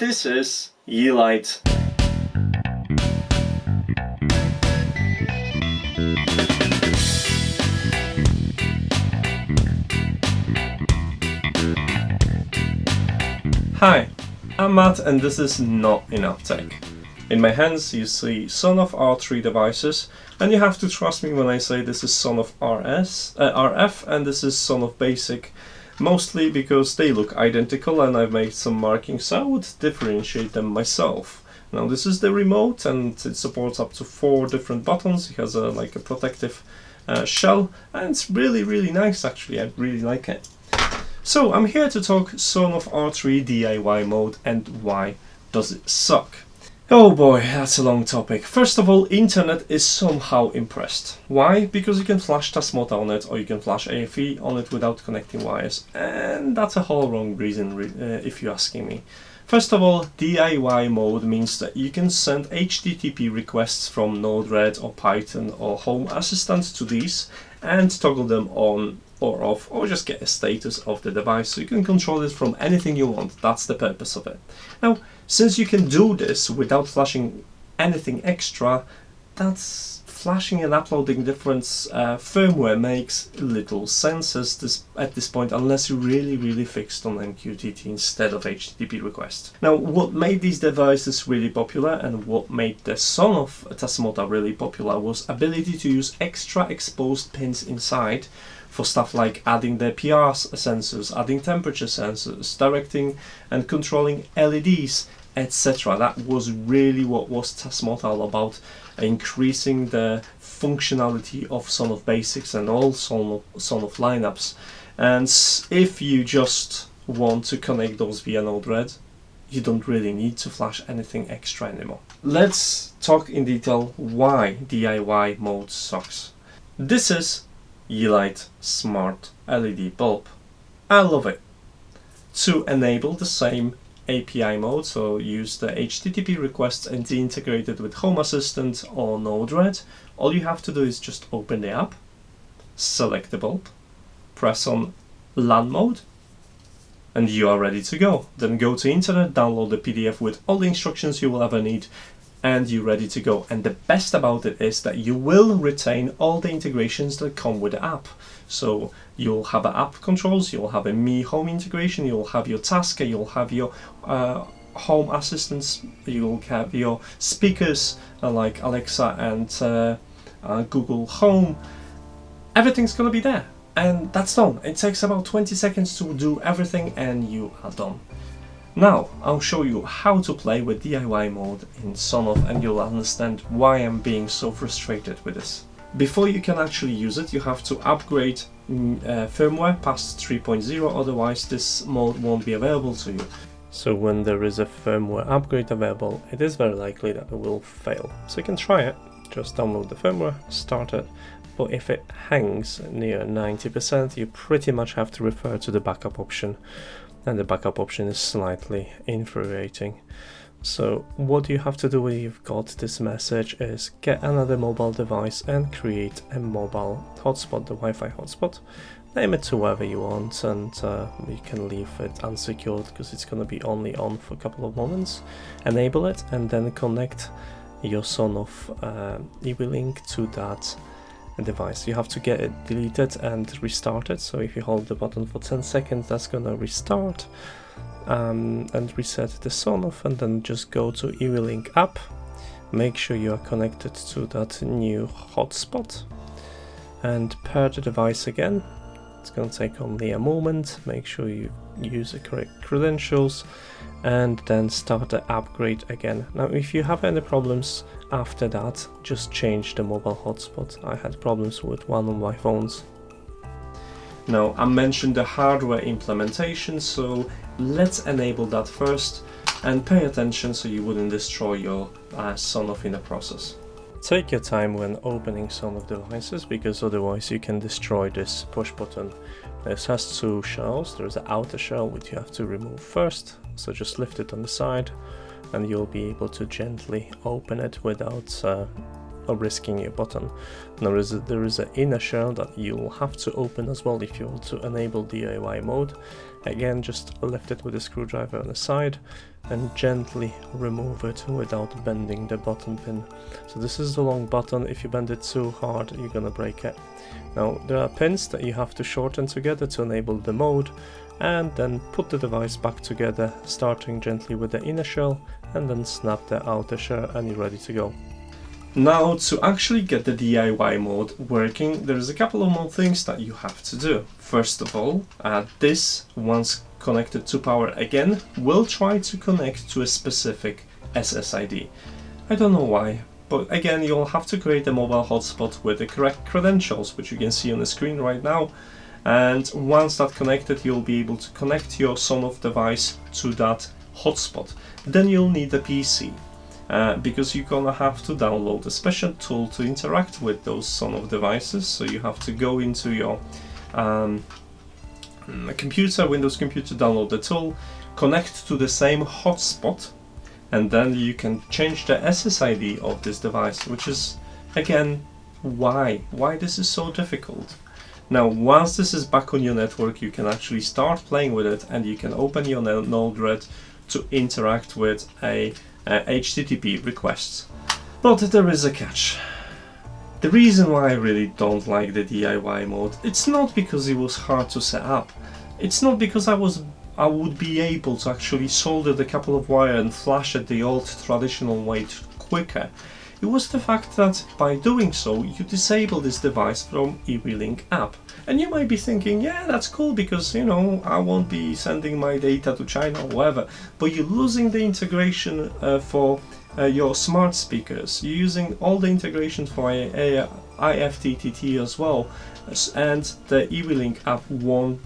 This is Elle. Hi, I'm Matt and this is NotEnoughTECH. In my hands you see Sonoff R3 devices, and you have to trust me when I say this is Sonoff RF and this is Sonoff Basic, mostly because they look identical and I've made some markings so I would differentiate them myself. Now this is the remote and it supports up to 4 different buttons. It has a protective shell and it's really nice actually. I really like it. So I'm here to talk Sonoff R3 DIY mode and why does it suck. Oh boy, that's a long topic. First of all, internet is somehow impressed. Why? Because you can flash Tasmota on it or you can flash AFE on it without connecting wires, and that's a whole wrong reason if you're asking me. First of all, DIY mode means that you can send HTTP requests from Node-RED or Python or Home Assistant to these and toggle them on or off, or just get a status of the device so you can control it from anything you want. That's the purpose of it. Now, since you can do this without flashing anything extra, that's flashing and uploading different firmware makes little sense at this point, unless you really fixed on MQTT instead of HTTP request. Now, what made these devices really popular and what made the Sonoff Tasmota really popular was ability to use extra exposed pins inside for stuff like adding the PR sensors, adding temperature sensors, directing and controlling LEDs, etc. That was really what was Tasmota all about, increasing the functionality of Sonoff Basics and all Sonoff lineups. And if you just want to connect those via Node-RED, you don't really need to flash anything extra anymore. Let's talk in detail why DIY mode sucks. This is Elle Smart LED bulb. I love it. To enable the same API mode, so use the HTTP requests and integrate it with Home Assistant or Node-RED, all you have to do is just open the app, select the bulb, press on LAN mode, and you are ready to go. Then go to internet, download the PDF with all the instructions you will ever need, and you're ready to go. And the best about it is that you will retain all the integrations that come with the app. So you'll have app controls, you'll have a Mi Home integration, you'll have your Tasker, you'll have your Home Assistants, you'll have your speakers like Alexa and Google Home. Everything's gonna be there, and that's done. It takes about 20 seconds to do everything and you are done. Now, I'll show you how to play with DIY mode in Sonoff and you'll understand why I'm being so frustrated with this. Before you can actually use it, you have to upgrade firmware past 3.0, otherwise this mode won't be available to you. So when there is a firmware upgrade available, it is very likely that it will fail. So you can try it, just download the firmware, start it, but if it hangs near 90%, you pretty much have to refer to the backup option. And the backup option is slightly infuriating. So what you have to do when you've got this message is get another mobile device and create a mobile hotspot, the Wi-Fi hotspot. Name it to wherever you want, and you can leave it unsecured because it's going to be only on for a couple of moments. Enable it and then connect your Sonoff EV-Link to that device. You have to get it deleted and restart it, so if you hold the button for 10 seconds that's gonna restart and reset the Sonoff, and then just go to EV-Link app, make sure you are connected to that new hotspot and pair the device again. It's gonna take only a moment. Make sure you use the correct credentials and then start the upgrade again. Now if you have any problems after that, just change the mobile hotspot. I had problems with one on my phones. Now I mentioned the hardware implementation, so let's enable that first and pay attention so you wouldn't destroy your Sonoff in the process. Take your time when opening Sonoff devices, because otherwise you can destroy this push button. This has 2 shells. There's an outer shell which you have to remove first, so just lift it on the side and you'll be able to gently open it without risking a button. Now there is an inner shell that you'll have to open as well if you want to enable DIY mode. Again, just lift it with a screwdriver on the side and gently remove it without bending the button pin. So this is the long button. If you bend it too hard, you're gonna break it. Now there are pins that you have to shorten together to enable the mode, and then put the device back together, starting gently with the inner shell, and then snap the outer shell, and you're ready to go. Now, to actually get the DIY mode working, there's a couple of more things that you have to do. First of all, this, once connected to power again, will try to connect to a specific SSID. I don't know why, but again, you'll have to create a mobile hotspot with the correct credentials, which you can see on the screen right now. And once that's connected, you'll be able to connect your Sonoff device to that hotspot. Then you'll need a PC. Because you're gonna have to download a special tool to interact with those Sonoff devices. So you have to go into your computer, Windows computer, download the tool, connect to the same hotspot, and then you can change the SSID of this device, which is, again, why this is so difficult. Now, once this is back on your network, you can actually start playing with it, and you can open your Node-RED to interact with a HTTP requests. But there is a catch. The reason why I really don't like the DIY mode, it's not because it was hard to set up. It's not because I would be able to actually solder the couple of wires and flash it the old traditional way quicker. It was the fact that by doing so, you disable this device from eWeLink app. And you might be thinking, yeah, that's cool because, you know, I won't be sending my data to China or whatever. But you're losing the integration for your smart speakers. You're using all the integrations for IFTTT as well. And the eWeLink app won't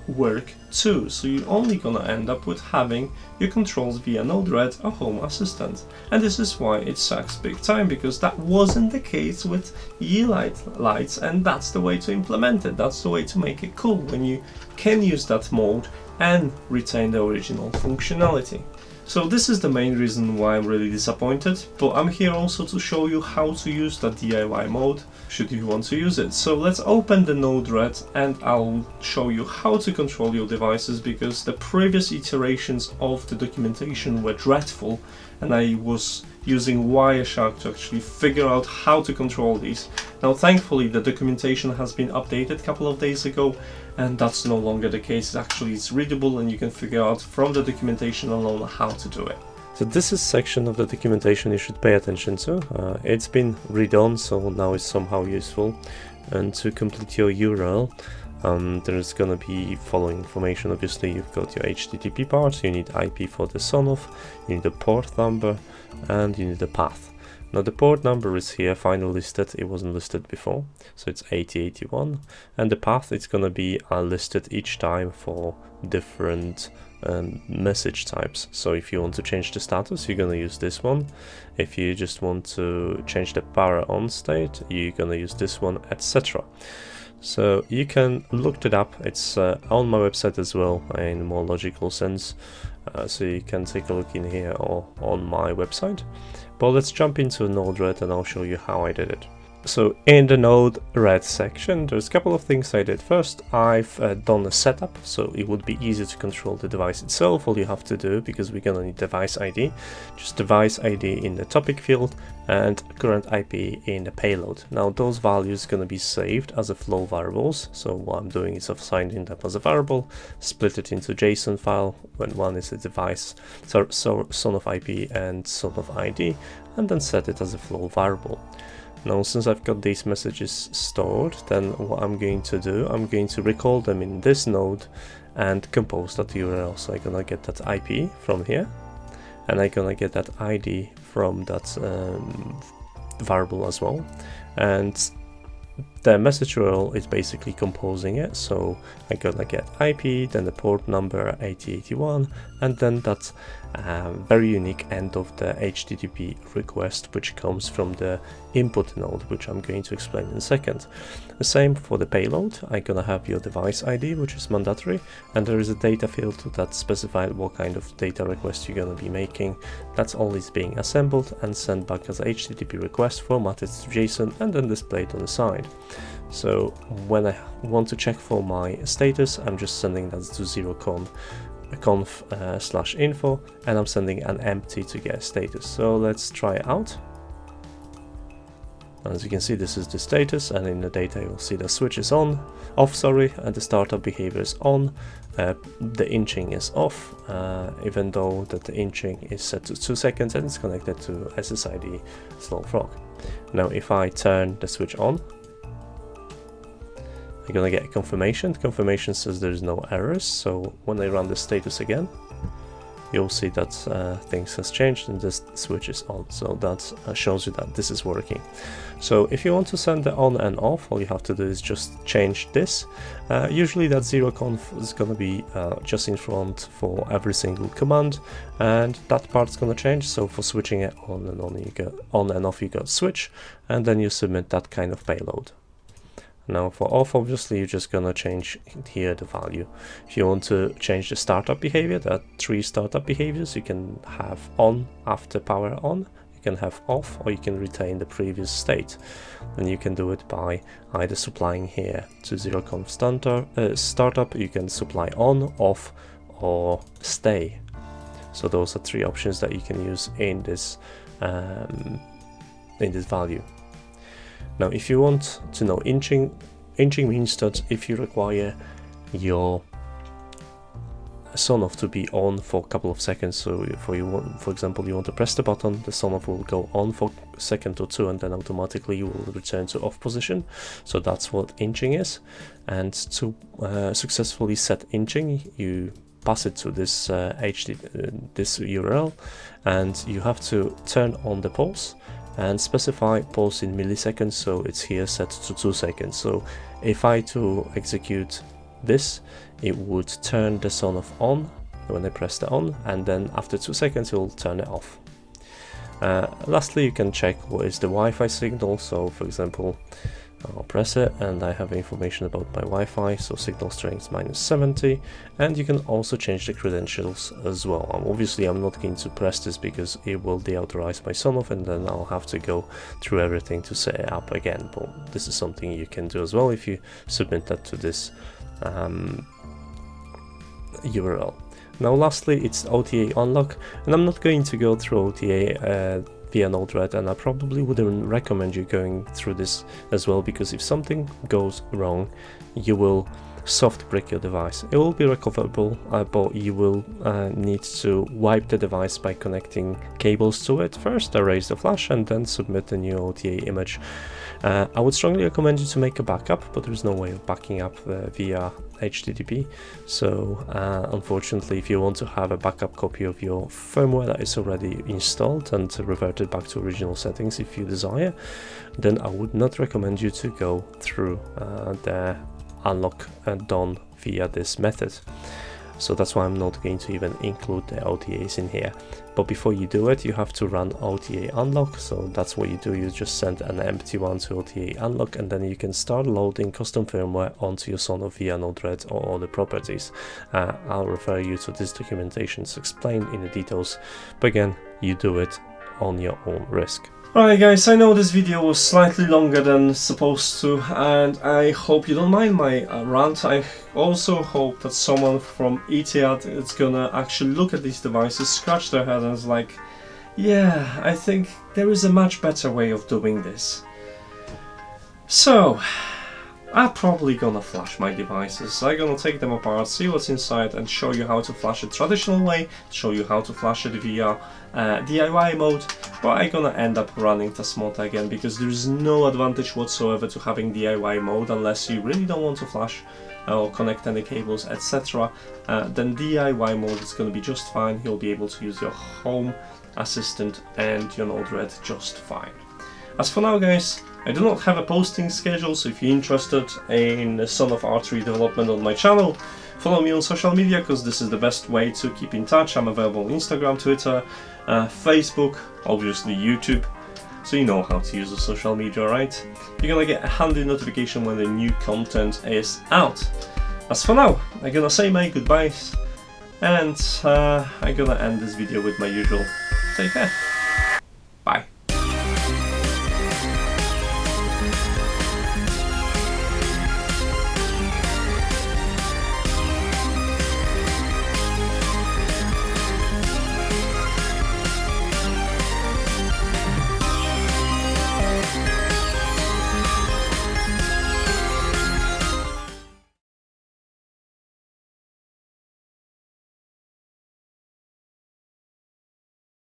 work too. So you're only gonna end up with having your controls via Node-RED or Home Assistant. And this is why it sucks big time, because that wasn't the case with lights, and that's the way to implement it. That's the way to make it cool, when you can use that mode and retain the original functionality. So this is the main reason why I'm really disappointed, but I'm here also to show you how to use that DIY mode, should you want to use it. So let's open the Node-RED and I'll show you how to control your devices, because the previous iterations of the documentation were dreadful, and I was using Wireshark to actually figure out how to control these. Now thankfully the documentation has been updated a couple of days ago, and that's no longer the case. Actually, it's readable and you can figure out from the documentation alone how to do it. So this is section of the documentation you should pay attention to. It's been redone, so now it's somehow useful. And to complete your URL, there's gonna be following information. Obviously, you've got your HTTP part, you need IP for the Sonoff, you need the port number, and you need the path. Now the port number is here finally listed, it wasn't listed before, so it's 8081, and the path is gonna be listed each time for different message types. So if you want to change the status, you're gonna use this one. If you just want to change the power on state, you're gonna use this one, etc. So you can look it up, it's on my website as well in a more logical sense, so you can take a look in here or on my website. But let's jump into Node-RED and I'll show you how I did it. So in the Node-RED section, there's a couple of things I did. First, I've done a setup, so it would be easy to control the device itself. All you have to do, because we're gonna need device ID, just device ID in the topic field and current IP in the payload. Now those values are gonna be saved as a flow variables. So what I'm doing is assigning them as a variable, split it into JSON file when one is a device, so Sonoff IP and Sonoff ID, and then set it as a flow variable. Now, since I've got these messages stored, then what I'm going to do, I'm going to recall them in this node and compose that URL. So I'm gonna get that IP from here, and I'm gonna get that ID from that variable as well. And the message URL is basically composing it, so I'm gonna get IP, then the port number 8081, and then that very unique end of the HTTP request, which comes from the input node, which I'm going to explain in a second. The same for the payload. I'm gonna have your device ID, which is mandatory, and there is a data field that specifies what kind of data request you're gonna be making. That's always being assembled and sent back as a HTTP request, formatted to JSON, and then displayed on the side. So when I want to check for my status, I'm just sending that to 0conf/info, and I'm sending an empty to get a status. So let's try it out. As you can see, this is the status, and in the data you'll see the switch is off, and the startup behavior is on. The inching is off, even though that the inching is set to 2 seconds and it's connected to SSID Slow Frog. Now if I turn the switch on, I'm gonna get a confirmation. The confirmation says there's no errors, so when I run the status again, you'll see that things has changed and this switch is on, so that shows you that this is working. So if you want to send the on and off, all you have to do is just change this. Usually that 0conf is going to be just in front for every single command, and that part's going to change. So for switching it on and on, you go on and off, you got switch, and then you submit that kind of payload. Now for off, obviously you're just gonna change here the value. If you want to change the startup behavior, there are 3 startup behaviors. You can have on after power on, you can have off, or you can retain the previous state. And you can do it by either supplying here to 0conf startup, you can supply on, off, or stay. So those are 3 options that you can use in this value. Now if you want to know inching means that if you require your Sonoff to be on for a couple of seconds, so for example you want to press the button, the Sonoff will go on for a second or 2 and then automatically you will return to off position. So that's what inching is, and to successfully set inching, you pass it to this this URL, and you have to turn on the pulse and specify pulse in milliseconds, so it's here set to 2 seconds. So if I to execute this, it would turn the Sonoff on when I press the on, and then after 2 seconds it will turn it off. Lastly, you can check what is the Wi-Fi signal. So for example, I'll press it and I have information about my Wi-Fi, so signal strength -70, and you can also change the credentials as well. Obviously I'm not going to press this because it will deauthorize my Sonoff and then I'll have to go through everything to set it up again, but this is something you can do as well if you submit that to this URL. Now lastly, it's OTA unlock, and I'm not going to go through OTA via Node-RED, and I probably wouldn't recommend you going through this as well, because if something goes wrong, you will soft brick your device. It will be recoverable, but you will need to wipe the device by connecting cables to it first, erase the flash, and then submit a new OTA image. I would strongly recommend you to make a backup, but there is no way of backing up via HTTP. So unfortunately, if you want to have a backup copy of your firmware that is already installed and reverted back to original settings if you desire, then I would not recommend you to go through the unlock done via this method. So that's why I'm not going to even include the OTAs in here. But before you do it, you have to run OTA unlock. So that's what you do. You just send an empty one to OTA unlock, and then you can start loading custom firmware onto your Sonoff via Node-RED or other properties. I'll refer you to this documentation to explain in the details, but again, you do it on your own risk. Alright guys, I know this video was slightly longer than supposed to, and I hope you don't mind my rant. I also hope that someone from ETH is gonna actually look at these devices, scratch their head and is like, yeah, I think there is a much better way of doing this. So, I'm probably gonna flash my devices. I'm gonna take them apart, see what's inside, and show you how to flash it traditional way, show you how to flash it via DIY mode, but I'm gonna end up running Tasmota again because there's no advantage whatsoever to having DIY mode unless you really don't want to flash or connect any cables, etc. Then DIY mode is gonna be just fine. You'll be able to use your home assistant and your Node-RED just fine. As for now guys, I do not have a posting schedule, so if you're interested in Sonoff R3 development on my channel, follow me on social media, because this is the best way to keep in touch. I'm available on Instagram, Twitter, Facebook, obviously YouTube, so you know how to use the social media, right? You're gonna get a handy notification when the new content is out. As for now, I'm gonna say my goodbyes, and I'm gonna end this video with my usual take care.